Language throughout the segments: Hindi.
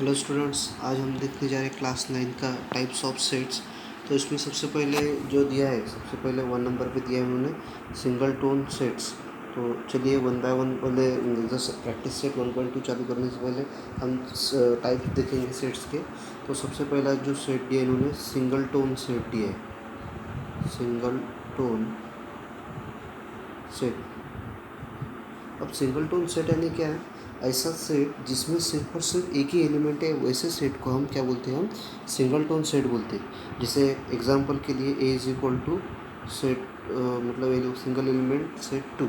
हेलो स्टूडेंट्स, आज हम देखने जा रहे हैं क्लास 9 का टाइप्स ऑफ सेट्स। तो इसमें सबसे पहले जो दिया है, सबसे पहले 1 नंबर पे दिया है उन्होंने सिंगल टोन सेट्स। तो चलिए वन बाय वन पहले जैसे प्रैक्टिस सेट 1.2 चालू करने से पहले हम टाइप्स देखेंगे सेट्स के। तो सबसे पहला जो सेट दिया है इन्होंने सिंगल टोन सेट दिया है, सिंगल टोन सेट। अब सिंगल टोन सेट यानी क्या है? ऐसा सेट जिसमें सिर्फ और सिर्फ एक ही एलिमेंट है, वैसे सेट को हम क्या बोलते हैं? हम सिंगल टोन सेट बोलते हैं। जैसे एग्जांपल के लिए ए इज इक्वल टू सेट, मतलब सिंगल एलिमेंट सेट 2।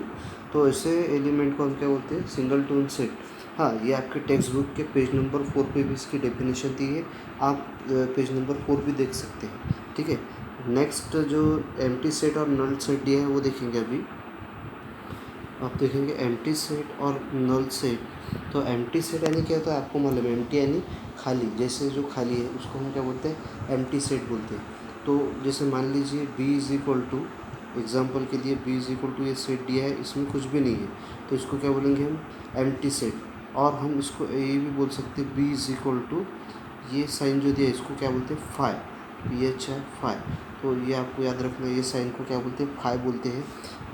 तो ऐसे एलिमेंट को हम क्या बोलते हैं? Single tone set. हाँ, ये आपके टेक्स्ट बुक के पेज नंबर 4 पे भी इसकी डेफिनेशन दी है। आप पेज नंबर 4 भी देख सकते हैं। ठीक है, नेक्स्ट जो एम्प्टी सेट और नल सेट दिया है वो देखेंगे अभी। आप देखेंगे एम्प्टी सेट और नल सेट। तो एम्प्टी सेट यानी क्या होता है आपको मालूम है? एम्प्टी यानी खाली, जैसे जो खाली है उसको हम क्या बोलते हैं? एम्प्टी सेट बोलते हैं। तो जैसे मान लीजिए b is equal to, example के लिए b इज़ इक्वल टू ये सेट दिया है, इसमें कुछ भी नहीं है, तो इसको क्या बोलेंगे हम? Empty set. और हम इसको ये भी बोल सकते हैं b इज़ इक्वल टू, ये साइन जो दिया है इसको क्या बोलते हैं? Phi, phi। तो ये आपको याद रखना है, ये साइन को क्या बोलते हैं? फाई बोलते हैं।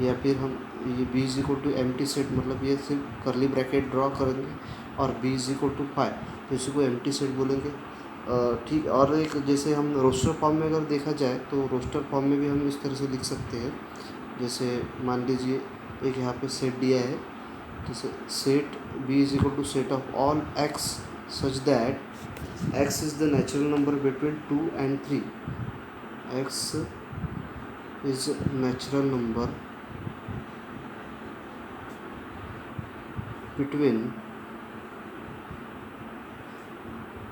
या फिर हम ये b is equal to empty set, मतलब ये सिर्फ करली ब्रैकेट ड्रॉ करेंगे और b is equal to phi, तो इसी को एम्प्टी सेट बोलेंगे। ठीक। और एक जैसे हम रोस्टर फॉर्म में अगर देखा जाए तो रोस्टर फॉर्म में भी हम इस तरह से लिख सकते हैं। जैसे मान लीजिए एक यहाँ पे सेट दिया है, जैसे set b is equal to set of all x such that x is the natural number between 2 and 3. x is natural number between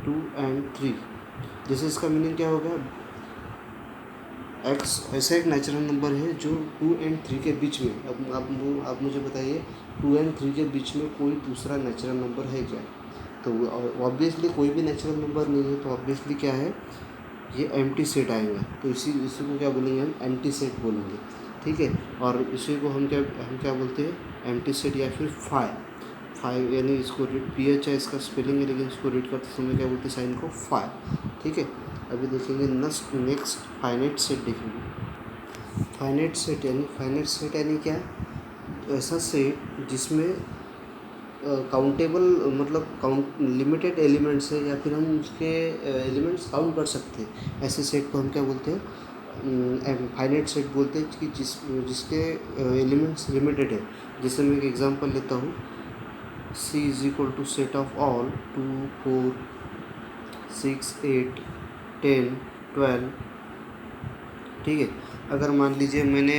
2 and 3। जैसे इसका मीनिंग क्या होगा? x ऐसा एक नेचुरल नंबर है जो 2 and 3 के बीच में। अब आप मुझे बताइए 2 and 3 के बीच में कोई दूसरा नेचुरल नंबर है क्या? तो ऑब्वियसली कोई भी नेचुरल नंबर नहीं है, तो ऑब्वियसली क्या है? ये एम्प्टी सेट आएगा। तो इसी को क्या बोलेंगे? हम एम्प्टी सेट बोलेंगे। ठीक है, और इसी को हम क्या बोलते हैं? एम्प्टी सेट या फिर फाइव यानी इसको PH है इसका स्पेलिंग है, लेकिन इसको रीड करते समय क्या बोलते हैं? साइन को फाइव। ठीक है, अभी देखेंगे नेक्स्ट फाइनाइट सेट देखेंगे। फाइनाइट सेट यानी क्या? ऐसा सेट जिसमें काउंटेबल, मतलब लिमिटेड एलिमेंट्स है, या फिर हम उसके एलिमेंट्स काउंट कर सकते हैं। ऐसे सेट को हम क्या बोलते हैं? फाइनाइट सेट बोलते हैं कि जिसके एलिमेंट्स लिमिटेड है। जैसे मैं एक एग्जांपल लेता हूँ, c is equal to set of all 2, 4, 6, 8, 10, 12। ठीक है, अगर मान लीजिए मैंने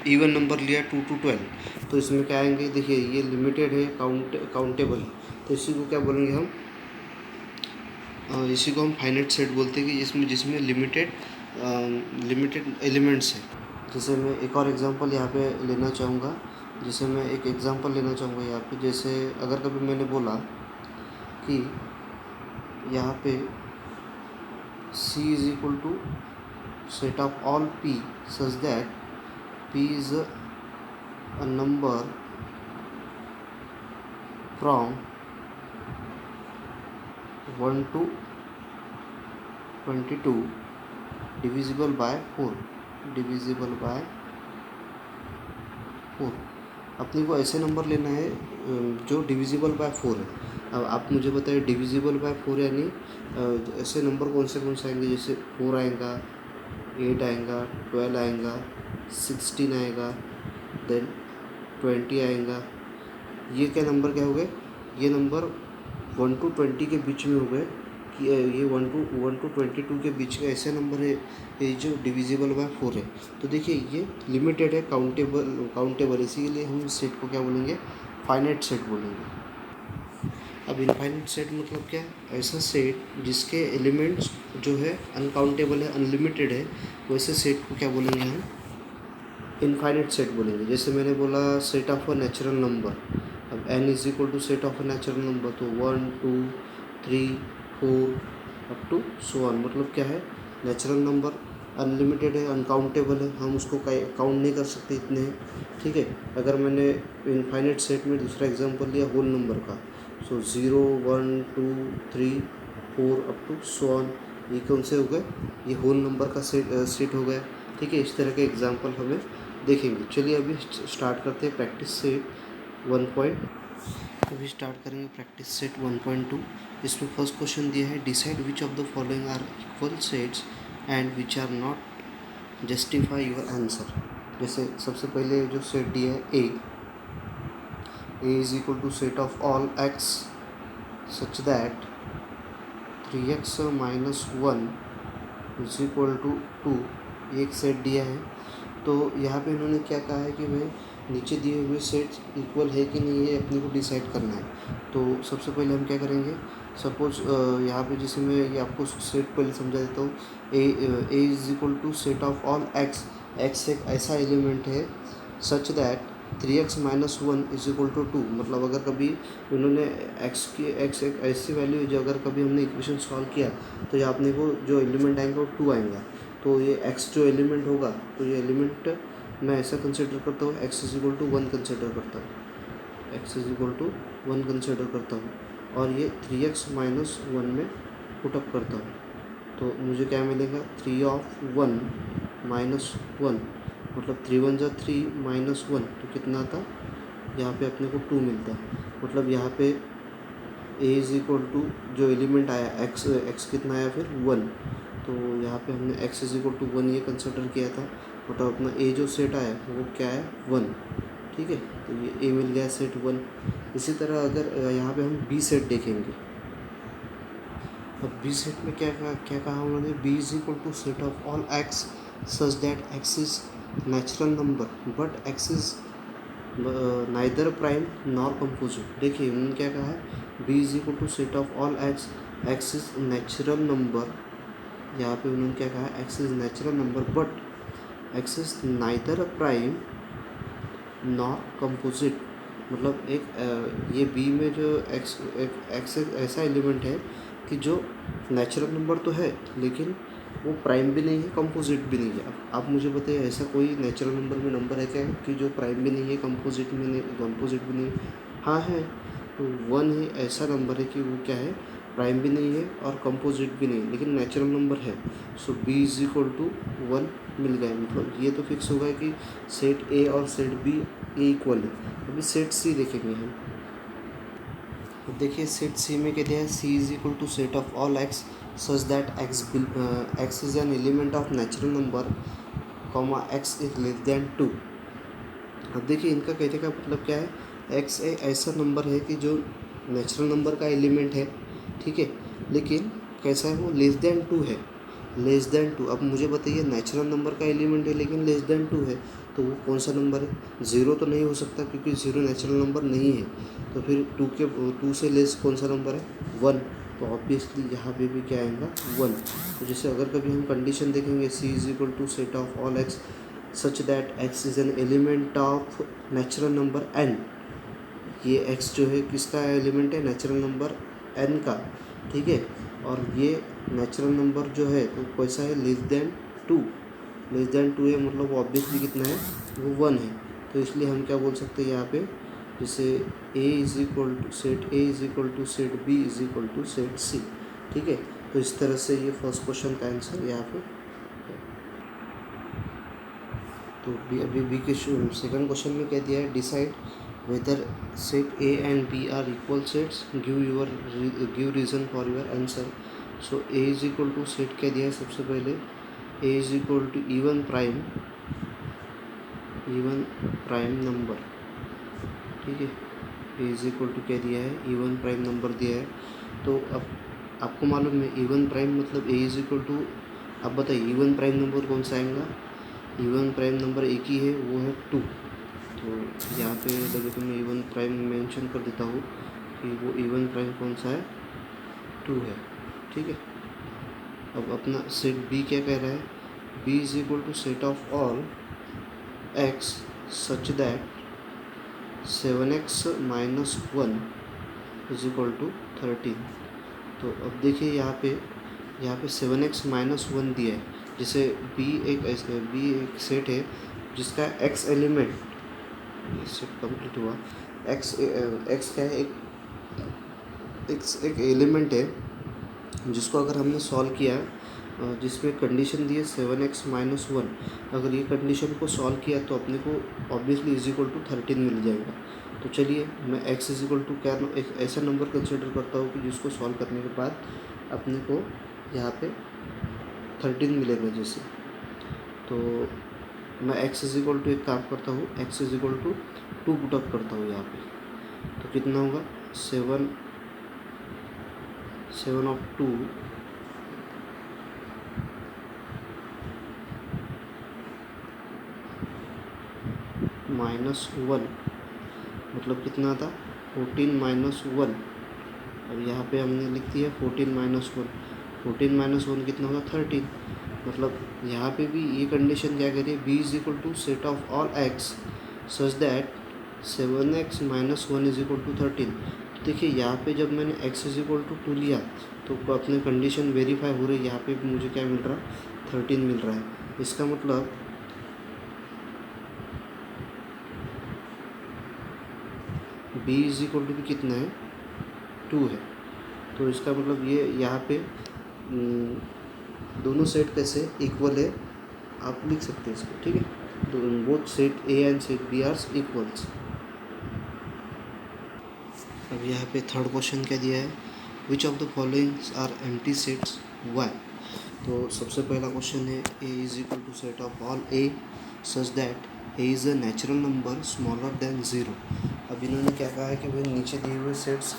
इवन नंबर लिया 2 to 12, तो इसमें क्या आएंगे? देखिए ये लिमिटेड है, काउंटेबल है, तो इसी को क्या बोलेंगे हम? इसी को हम फाइनाइट सेट बोलते हैं कि जिसमें लिमिटेड एलिमेंट्स है। जैसे मैं एक और एग्जांपल यहाँ पे लेना चाहूँगा, यहाँ पे। जैसे अगर कभी मैंने बोला कि यहाँ पे c is equal to set of all p such that p is a number from 1 to 22 divisible by 4। अपने को ऐसे नंबर लेना है जो डिविजिबल बाय 4 है। अब आप मुझे बताइए डिविजिबल बाय 4 यानी ऐसे नंबर कौन से आएंगे? जैसे 4 आएगा, 8 आएगा, 12 आएगा, 16 आएगा, देन 20 आएगा। ये क्या नंबर क्या हो गए? ये नंबर 1 to 20 के बीच में हो गए कि ये 1 to 22 के बीच का ऐसे नंबर है ये जो डिविजिबल बाय 4 है। तो देखिए ये लिमिटेड है, काउंटेबल, इसीलिए हम इस सेट को क्या बोलेंगे? फाइनाइट सेट बोलेंगे। अब इनफाइनाइट सेट मतलब क्या? ऐसा सेट जिसके एलिमेंट्स जो है अनकाउंटेबल है, अनलिमिटेड है, वैसे सेट को क्या बोलेंगे? हम इनफाइनाइट सेट बोलेंगे। जैसे मैंने बोला set of a natural number, अब n is equal to set of a natural number, तो 1, 2, 3, 4 अप टू सो ऑन। मतलब क्या है? नेचुरल नंबर अनलिमिटेड है, अनकाउंटेबल है, हम उसको काउंट नहीं कर सकते, इतने हैं। ठीक है, अगर मैंने इनफाइनाइट सेट में दूसरा एग्जांपल लिया होल नंबर का, सो 0 1 2 3 4 अप टू सो ऑन, ये कौन से हो गए, ये होल नंबर का सेट हो गया। ठीक है, इस तरह के एग्जाम्पल हमें देखेंगे। चलिए अभी स्टार्ट करते हैं प्रैक्टिस सेट 1 अभी स्टार्ट करेंगे प्रैक्टिस सेट 1.2। इसमें फर्स्ट क्वेश्चन दिया है, decide which of the following are equal sets and which are not, justify your answer. जैसे सबसे पहले जो सेट दिया है A is equal to set of all x such that 3x minus 1 is equal to 2, एक सेट दिया है। तो यहाँ पे इन्होंने क्या कहा है कि भाई नीचे दिए हुए सेट्स इक्वल है कि नहीं है अपने को डिसाइड करना है। तो सबसे पहले हम क्या करेंगे, सपोज यहाँ पे जैसे मैं ये आपको सेट पहले समझा देता हूँ। A is equal to set of all x, x एक ऐसा एलिमेंट है such that 3x minus 1 is equal to 2। मतलब अगर कभी उन्होंने x की x एक ऐसी वैल्यू है जो अगर कभी हमने इक्वेशन सॉल्व किया तो यहाँ अपने को जो एलिमेंट आएंगे वो 2 आएंगा। तो ये x जो एलिमेंट होगा तो ये एलिमेंट मैं ऐसा कंसिडर करता हूँ, x is equal to 1 consider करता हूँ, x is equal to 1 consider करता हूँ और ये 3x माइनस 1 में पुटअप करता हूँ। तो मुझे क्या मिलेगा, 3 ऑफ 1 माइनस 1, मतलब 3 1 जा 3 माइनस 1 तो कितना आता, यहाँ पे अपने को 2 मिलता है। मतलब यहाँ पे a इज इक्वल टू जो एलिमेंट आया x कितना आया फिर 1, तो यहाँ पे हमने x इज इक्वल टू 1 ये कंसिडर किया था। मतलब अपना a जो सेट आया वो क्या है 1। ठीक है, तो ये a मिल गया सेट 1। इसी तरह अगर यहाँ पे हम b सेट देखेंगे, अब b सेट में क्या कहा उन्होंने, b is equal to set of all x such that x is natural number but x is neither prime nor composite. देखिए उन्होंने क्या कहा है, b is equal to set of all x, x is natural number, यहाँ पे उन्होंने क्या कहा है, x is natural number but x is neither prime nor composite. मतलब ये b में जो x एक ऐसा एलिमेंट है कि जो नेचुरल नंबर तो है लेकिन वो प्राइम भी नहीं है कंपोजिट भी नहीं है। अब आप मुझे बताइए ऐसा कोई नेचुरल नंबर में नंबर है क्या कि जो प्राइम भी नहीं है कंपोजिट में नहीं, कंपोजिट भी नहीं है? हाँ है, तो 1 ही ऐसा नंबर है कि वो क्या है, प्राइम भी नहीं है और कंपोजिट भी नहीं है लेकिन नेचुरल नंबर है। सो b इज इक्वल टू 1 मिल गया। मतलब ये तो फिक्स होगा कि सेट a और सेट b ये इक्वल है। अभी सेट c देखेंगे हम। तो देखिए सेट c में क्या दिया है, c is equal to set of all x such that x is an element of natural number comma x is less than 2। अब देखिए इनका कहने का मतलब क्या है, x एक ऐसा नंबर है कि जो नेचुरल नंबर का एलिमेंट है, ठीक है, लेकिन कैसा है वो लेस देन 2 है, लेस देन 2। अब मुझे बताइए नेचुरल नंबर का एलिमेंट है लेकिन लेस देन 2 है तो वो कौन सा नंबर है, 0 तो नहीं हो सकता क्योंकि 0 नेचुरल नंबर नहीं है। तो फिर 2 से लेस कौन सा नंबर है, 1। तो ऑब्वियसली यहाँ पे भी क्या आएगा 1। तो जैसे अगर कभी हम कंडीशन देखेंगे c is equal to set of all x such that x is an element of natural number n, ये x जो है किसका एलिमेंट है, नेचुरल नंबर n का, ठीक है। और ये नेचुरल नंबर जो है वो कैसा है, लेस देन 2, लेस देन 2 है, मतलब ऑब्वियसली कितना है वो 1 है। तो इसलिए हम क्या बोल सकते हैं यहाँ पे, जैसे a is equal to set a is equal to set b is equal to set c, ठीक है। तो इस तरह से ये फर्स्ट क्वेश्चन का आंसर यहाँ पे। तो अभी बी के सेकंड क्वेश्चन में क्या दिया है, decide whether set A and B are equal sets, give reason for your answer. So A is equal to set क्या दिया है, सबसे पहले A is equal to even prime number, ठीक है। ए इज इक्वल टू क्या दिया है, इवन प्राइम नंबर दिया है। तो अब आपको मालूम है इवन प्राइम मतलब ए इज इक्वल टू, अब बताइए इवन प्राइम नंबर कौन सा आएगा, इवन प्राइम नंबर एक ही है वो है 2। तो यहाँ पे लगे तो मैं इवन प्राइम मेंशन कर देता हूँ कि वो इवन प्राइम कौन सा है, 2 है, ठीक है। अब अपना सेट बी क्या कह रहा है, B is equal to set of all x such that 7x minus 1 is equal to 13। तो अब देखिए यहाँ पे 7x माइनस 1 दिया है। जैसे बी एक सेट है जिसका x एलिमेंट, सेट कंप्लीट हुआ, x क्या है, एक एलिमेंट है जिसको अगर हमने सॉल्व किया जिसमें कंडीशन दी है 7x-1, अगर ये कंडीशन को सॉल्व किया तो अपने को ऑब्वियसली इज इक्वल टू 13 मिल जाएगा। तो चलिए मैं x इज इक्वल टू क्या एक ऐसा नंबर कंसिडर करता हूँ कि जिसको सॉल्व करने के बाद अपने को यहाँ पे 13 मिलेगा। जैसे तो मैं x इज इक्वल टू एक काम करता हूँ, x is equal to 2 put up करता हूँ यहाँ पे। तो कितना होगा 7 ऑफ 2 -1 मतलब कितना था 14-1। अब यहाँ पे हमने लिख दिया 14-1। 14-1 कितना होगा 13। मतलब यहाँ पे भी ये कंडीशन क्या करिए, b is equal to set of all x such that 7x-1 is equal to 13। तो देखिए यहाँ पे जब मैंने x इज इक्वल टू 2 लिया तो अपने कंडीशन वेरीफाई हो रही है। यहाँ पे भी मुझे क्या मिल रहा है 13 मिल रहा है। इसका मतलब b इज इक्वल टू भी कितना है 2 है। तो इसका मतलब ये यहाँ पे दोनों सेट कैसे इक्वल है आप लिख सकते हैं इसको, ठीक है। Both set A and set B are equals. अब यहाँ पे थर्ड क्वेश्चन क्या दिया है, which of the followings are empty sets why. तो सबसे पहला क्वेश्चन है A is equal to set of all A such that A is a natural number smaller than zero. अब इन्होंने क्या कहा है कि भाई नीचे दिए हुए सेट्स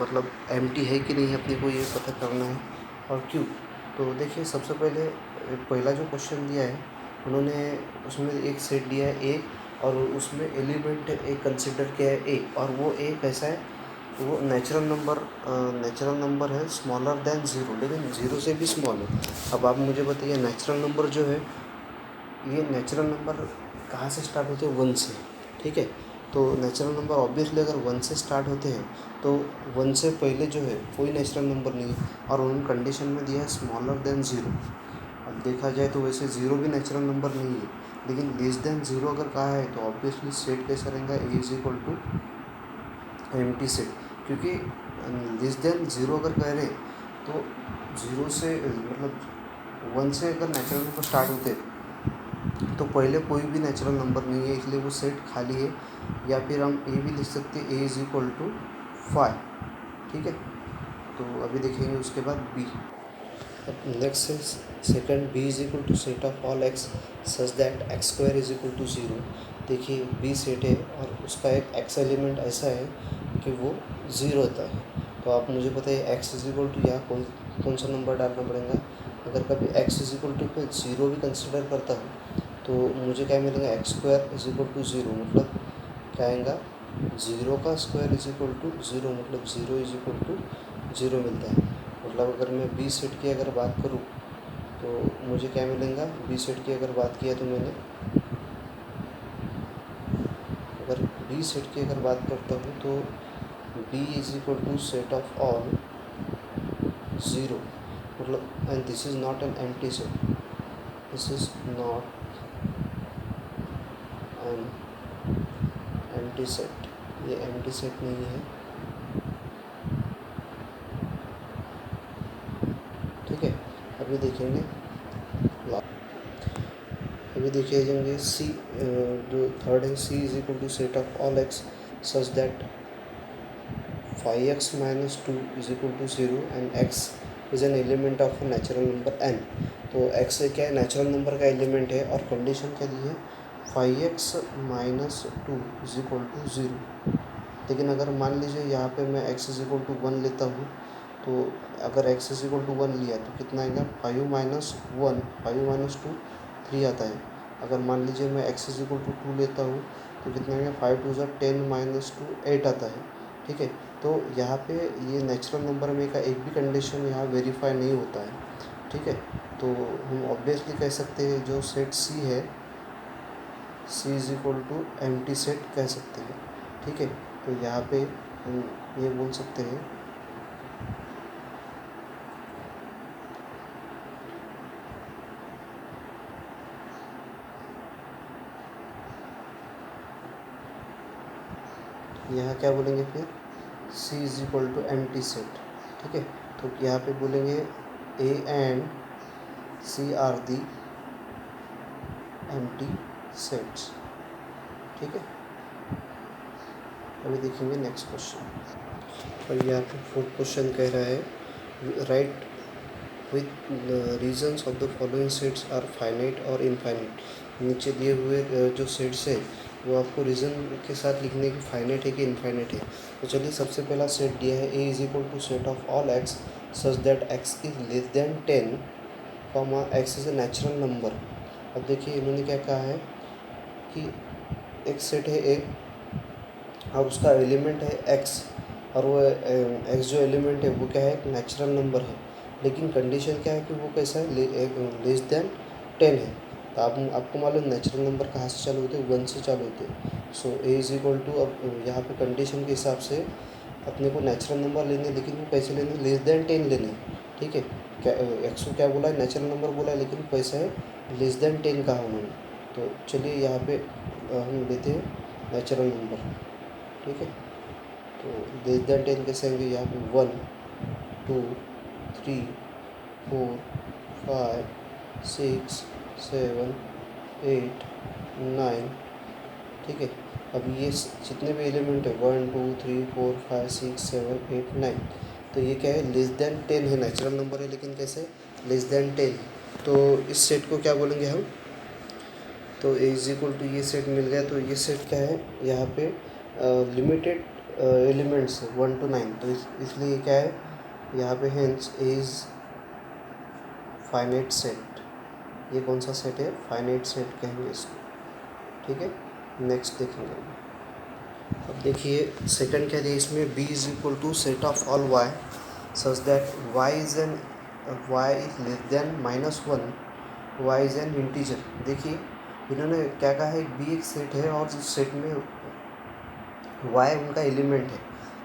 मतलब एम्प्टी है कि नहीं अपने को ये पता करना है और क्यों। तो देखिए सबसे पहले पहला जो क्वेश्चन दिया है उन्होंने उसमें एक सेट दिया है ए और उसमें एलिमेंट एक कंसिडर किया है ए, और वो ए कैसा है, वो नेचुरल नंबर है स्मॉलर देन ज़ीरो, लेकिन ज़ीरो से भी स्मॉल है। अब आप मुझे बताइए नेचुरल नंबर जो है ये नेचुरल नंबर कहाँ से स्टार्ट होते हैं 1 से, ठीक है। तो नेचुरल नंबर ऑब्वियसली अगर 1 से स्टार्ट होते हैं तो 1 से पहले जो है कोई नेचुरल नंबर नहीं है, और उन्होंने कंडीशन में दिया है स्मॉलर देन ज़ीरो। अब देखा जाए तो वैसे ज़ीरो भी नेचुरल नंबर नहीं है, लेकिन लेस देन ज़ीरो अगर कहा है तो ऑब्वियसली सेट कैसा रहेगा A is equal to empty set, क्योंकि लेस देन ज़ीरो अगर कह रहे तो ज़ीरो से मतलब 1 से अगर नेचुरल नंबर स्टार्ट होते तो पहले कोई भी नेचुरल नंबर नहीं है, इसलिए वो सेट खाली है। या फिर हम ए भी लिख सकते हैं ए इज इक्वल टू 5, ठीक है। तो अभी देखेंगे उसके बाद बी। नेक्स्ट है second, B is equal to set of all x such that x square is equal to zero. देखिए बी सेट है और उसका एक एक्स एलिमेंट ऐसा है कि वो ज़ीरो होता है। तो आप मुझे बताइए एक्स इज इक्वल टू यहाँ कौन सा नंबर डालना पड़ेगा। अगर कभी एक्स इज इक्वल टू पे ज़ीरो भी कंसिडर करता हूँ तो मुझे क्या मिलेगा x square is equal to zero, मतलब क्या आएगा ज़ीरो का square is equal to zero, मतलब zero is equal to zero मिलता है। मतलब अगर मैं बी सेट की अगर बात करूँ तो मुझे क्या मिलेगा, बी सेट की अगर बात किया तो मैंने अगर बी सेट की अगर बात करता हूँ तो B is equal to set of all zero, मतलब and this is not an empty set, this is not an empty set, ये एम्प्टी सेट नहीं है, ठीक है। अभी देखेंगे जाएंगे सी, जो थर्ड है C is equal to set of all x such that 5x-2 is equal to zero and x is an element of natural number n। तो x क्या है नेचुरल नंबर का एलिमेंट है और कंडीशन क्या दी है 5x-2 is equal to zero. लेकिन अगर मान लीजिए यहाँ पे मैं x इज इक्वल टू 1 लेता हूँ, तो अगर x इज इक्वल टू 1 लिया तो कितना आएगा 5-1, 5-2 3 आता है। अगर मान लीजिए मैं x इज इक्वल टू 2 लेता हूँ तो कितना आएगा 5-2 10 - 2 8 आता है, ठीक है। तो यहाँ पे ये नेचुरल नंबर में का एक भी कंडीशन यहाँ वेरीफाई नहीं होता है, ठीक है। तो हम ऑब्वियसली कह सकते हैं जो सेट सी है C is equal to empty set कह सकते हैं, ठीक है। तो यहाँ पे हम ये बोल सकते हैं यहाँ क्या बोलेंगे फिर C is equal to empty set, ठीक है। तो यहाँ पे बोलेंगे A and C are the empty sets, ठीक है। अभी देखेंगे नेक्स्ट क्वेश्चन। और यहाँ पे फोर्थ क्वेश्चन कह रहा है write with reasons of the following sets are finite और इनफाइनाइट। नीचे दिए हुए जो सेट्स है वो आपको रीज़न के साथ लिखने की फाइनाइट है कि इनफाइनाइट है। तो चलिए सबसे पहला सेट दिया है A is equal to set of all x such that x is less than 10 comma x is a natural number. अब देखिए इन्होंने क्या कहा है कि एक सेट है ए और उसका एलिमेंट है एक्स, और वो एक्स जो एलिमेंट है वो क्या है, एक नेचुरल नंबर है। लेकिन कंडीशन क्या है कि वो कैसा है, लेस देन 10 है। तो आपको मालूम नेचुरल नंबर कहाँ से चालू होते हैं, 1 से चालू होते हैं। सो ए इज इक्वल टू, अब यहाँ पे कंडीशन के हिसाब से अपने को नेचुरल नंबर लेने, लेकिन वो कैसे लेने, लेस देन 10 लेने, ठीक है। क्या एक्स को क्या बोला है, नेचुरल नंबर बोला है, लेकिन कैसा है, लेस देन 10 कहा उन्होंने। तो चलिए यहाँ पे हम लेते हैं नेचुरल नंबर, ठीक है। तो लेस देन 10 कैसे आएंगे, यहाँ पे 1 2 3 4 5 6 7 8 9, ठीक है। अब ये जितने भी एलिमेंट है 1 2 3 4 5 6 7 8 9, तो ये क्या है, लेस देन 10 है, नेचुरल नंबर है, लेकिन कैसे, लेस देन 10। तो इस सेट को क्या बोलेंगे हम, तो ए इज इक्वल टू ये सेट मिल गया। तो ये सेट क्या है, यहाँ पे लिमिटेड एलिमेंट्स है 1 to 9, तो इसलिए क्या है यहाँ पे, हेंस इज फाइनाइट सेट। ये कौन सा सेट है, फाइनाइट सेट कहेंगे इसको, ठीक है। नेक्स्ट देखेंगे। अब देखिए सेकंड क्या है इसमें, B is equal to set of all y such that y is less than -1, y is an integer. देखिए इन्होंने क्या कहा है, बी एक सेट है और उस सेट में वाई उनका एलिमेंट है।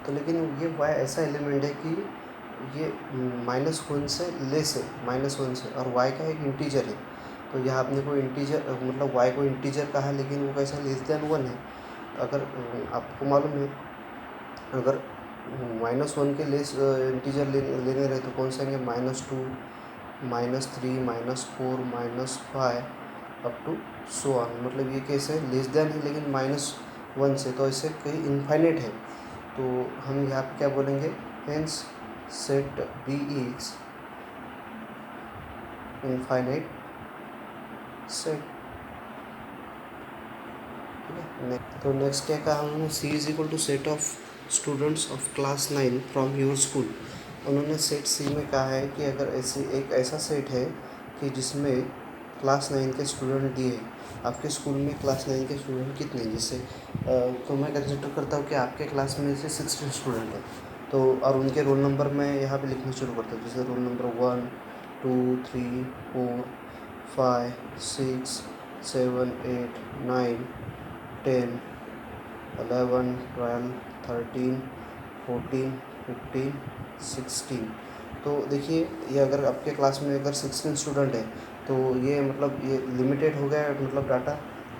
तो लेकिन ये वाई ऐसा एलिमेंट है कि ये -1 से लेस है, -1 से, और वाई का एक इंटीजर है। तो यहाँ अपने को इंटीजर, मतलब वाई को इंटीजर कहा है, लेकिन वो कैसा, लेस देन 1 है। अगर आपको मालूम है, अगर -1 के लेस इंटीजर लेने रहे तो कौन से आएंगे, -2 -3 -4 -5 अप टू सो ऑन। मतलब ये कैसे लेस देन है लेकिन -1 से, तो ऐसे कहीं इनफाइनाइट है। तो हम यहाँ पे क्या बोलेंगे, hence set B is infinite set, ठीक है। तो नेक्स्ट क्या कहा उन्होंने, C is equal to set of students of class 9 from your school. उन्होंने सेट सी में कहा है कि अगर एक ऐसा सेट है कि जिसमें क्लास 9 के स्टूडेंट दिए हैं, आपके स्कूल में क्लास 9 के स्टूडेंट कितने हैं, जिससे तो मैं कंसिडर करता हूँ कि आपके क्लास में से 16 स्टूडेंट हैं, तो और उनके रोल नंबर मैं यहाँ पे लिखना शुरू करता हूँ। जैसे रोल नंबर 1 2 3 4 5 6 7 8 9 10 11 12 13 14 15 16। तो देखिए ये अगर आपके क्लास में अगर 16 स्टूडेंट है, तो ये मतलब ये लिमिटेड हो गया, मतलब डाटा,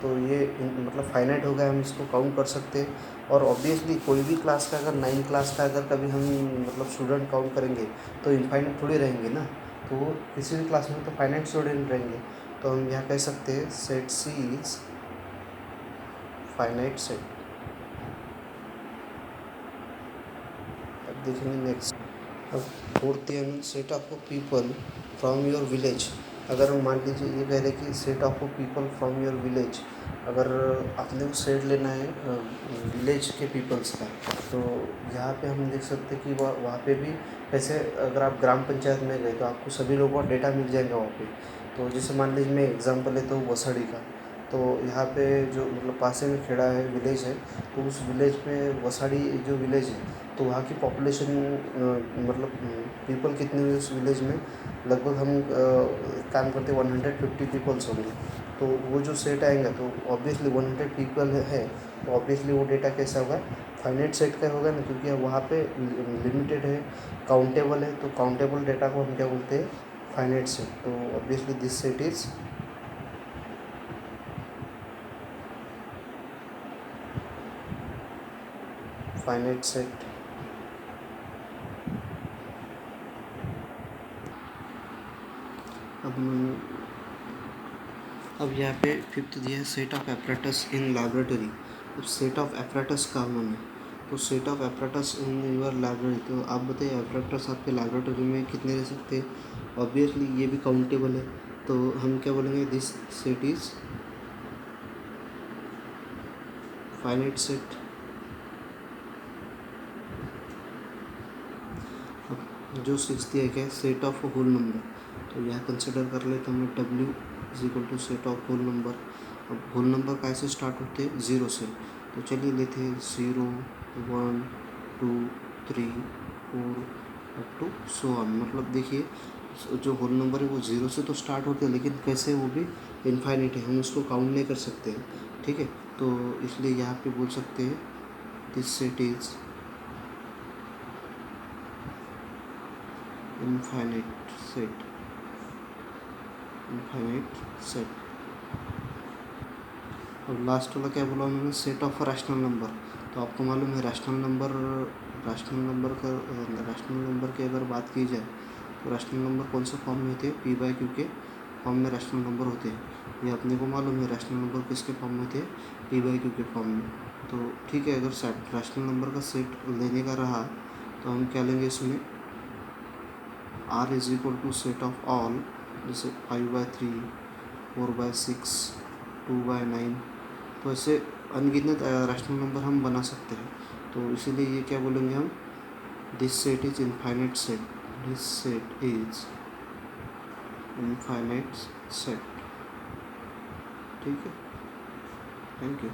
तो ये मतलब फाइनाइट हो गया, हम इसको काउंट कर सकते हैं। और ऑब्वियसली कोई भी क्लास का, अगर 9 क्लास का अगर कभी हम मतलब स्टूडेंट काउंट करेंगे तो इनफाइनाइट थोड़ी रहेंगे ना, तो वो किसी भी क्लास में तो फाइनाइट स्टूडेंट रहेंगे। तो हम यहाँ कह सकते हैं set C is finite set. अब देखेंगे नेक्स्ट। अब fourth set of people from your village. अगर मान लीजिए ये कह रहे कि set of people from your village, अगर आपने को सेट लेना है विलेज के पीपल्स का, तो यहाँ पे हम देख सकते हैं कि वहाँ पे भी ऐसे, अगर आप ग्राम पंचायत में गए तो आपको सभी लोगों का डेटा मिल जाएगा वहाँ पे। तो जैसे मान लीजिए मैं एग्जांपल लेता हूँ वसड़ी का, तो यहाँ पे जो मतलब पासे में खेड़ा है, विलेज है, तो उस विलेज में वसाड़ी जो विलेज है, तो वहाँ की पॉपुलेशन मतलब पीपल कितने हुए उस विलेज में, लगभग हम काम करते 150 पीपल्स होंगे। तो वो जो सेट आएगा तो ऑब्वियसली 100 पीपल है, तो ऑब्वियसली वो डेटा कैसा होगा, फाइनाइट सेट का होगा ना, क्योंकि वहाँ पे लिमिटेड है, काउंटेबल है। तो काउंटेबल डेटा को हम क्या बोलते हैं, फाइनाइट सेट। तो obviously this set is finite set. अब यहाँ पे फिफ्थ दिया है set of apparatus in laboratory. अब सेट ऑफ एपरेटस का नाम है, तो set of apparatus in your library. तो आप बताइए एपरेटस आपके लाइब्रेटरी में कितने रह सकते हैं। ऑब्वियसली ये भी काउंटेबल है, तो हम क्या बोलेंगे, this set is finite set. अब जो सिक्स दिया गया है सेट ऑफ होल नंबर, तो यह कंसिडर कर लेते हैं W is equal to set of whole number. अब होल नंबर कैसे स्टार्ट होते हैं, ज़ीरो से। तो चलिए लेते हैं 0 1 2 3 4 अप टू सो ऑन। मतलब देखिए जो होल नंबर है वो ज़ीरो से तो स्टार्ट होते हैं, लेकिन कैसे वो भी इनफाइनाइट है, हम उसको काउंट नहीं कर सकते हैं। ठीक है, तो इसलिए यहाँ पे बोल सकते हैं this set is infinite set. Infinite set. और लास्ट वाला क्या बोला उन्होंने, सेट ऑफ रैशनल नंबर। तो आपको मालूम है रैशनल नंबर की अगर बात की जाए तो रैशनल नंबर कौन से फॉर्म में होते हैं, P/Q के फॉर्म में रैशनल नंबर होते हैं। ये अपने को मालूम है रैशनल नंबर किसके फॉर्म में होते हैं, P/Q के फॉर्म में। तो ठीक है, अगर रैशनल नंबर का सेट लेने का रहा तो हम क्या लेंगे इसमें, R is equal to set of all, जैसे 5/3 4/6 2/9। तो ऐसे अनगिनत रैशनल नंबर हम बना सकते हैं। तो इसीलिए ये क्या बोलेंगे हम, this set is infinite set. This set is infinite set. ठीक है, थैंक यू।